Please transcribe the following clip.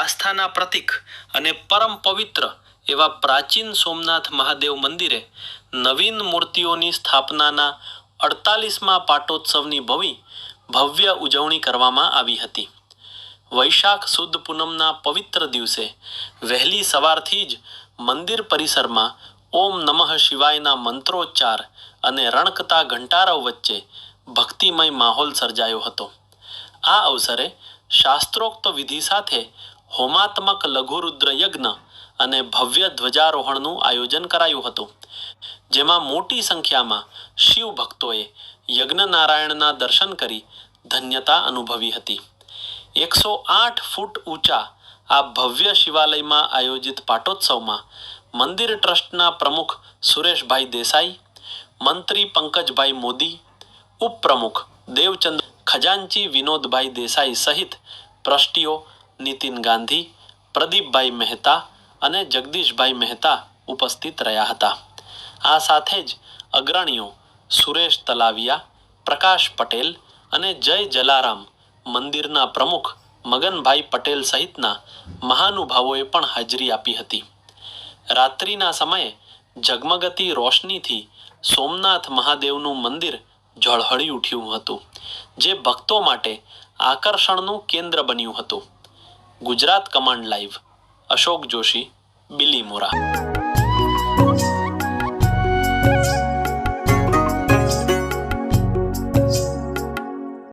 આસ્થાના પ્રતીક અને પરમ પવિત્ર એવા પ્રાચીન સોમનાથ મહાદેવ મંદિરે નવીન મૂર્તિઓની સ્થાપનાના 48મા પાટોત્સવની ભવ્ય ઉજવણી કરવામાં આવી હતી. વૈશાખ સુદ પૂનમના પવિત્ર દિવસે વહેલી સવારથી જ મંદિર પરિસરમાં ઓમ નમઃ શિવાયના મંત્રોચ્ચાર અને રણકતા ઘંટારવ વચ્ચે ભક્તિમય માહોલ સર્જાયો હતો. આ અવસરે શાસ્ત્રોક્ત વિધિ સાથે હોમાત્મક લઘુરુદ્ર યજ્ઞ અને ભવ્ય ધ્વજારોહણનું આયોજન કરાયું હતું, જેમાં મોટી સંખ્યામાં શિવ ભક્તોએ યજ્ઞનારાયણના દર્શન કરી ધન્યતા અનુભવી હતી. 108 ફૂટ ઊંચા આ ભવ્ય શિવાલયમાં આયોજિત પાટોત્સવમાં મંદિર ટ્રસ્ટના પ્રમુખ સુરેશભાઈ દેસાઈ, મંત્રી પંકજભાઈ મોદી, ઉપપ્રમુખ દેવચંદ્ર, ખજાનચી વિનોદભાઈ દેસાઈ સહિત ટ્રસ્ટીઓ નીતિન ગાંધી, પ્રદીપભાઈ મહેતા અને જગદીશભાઈ મહેતા ઉપસ્થિત રહ્યા હતા. આ સાથે જ અગ્રણીઓ સુરેશ તલાવિયા, પ્રકાશ પટેલ અને જય જલારામ મંદિરના પ્રમુખ મગનભાઈ પટેલ સહિતના મહાનુભાવોએ પણ હાજરી આપી હતી. રાત્રિના સમયે ઝગમગતી રોશનીથી સોમનાથ મહાદેવનું મંદિર ઝળહળી ઉઠ્યું હતું, જે ભક્તો માટે આકર્ષણનું કેન્દ્ર બન્યું હતું. Gujarat command live, Ashok Joshi, Bilimora.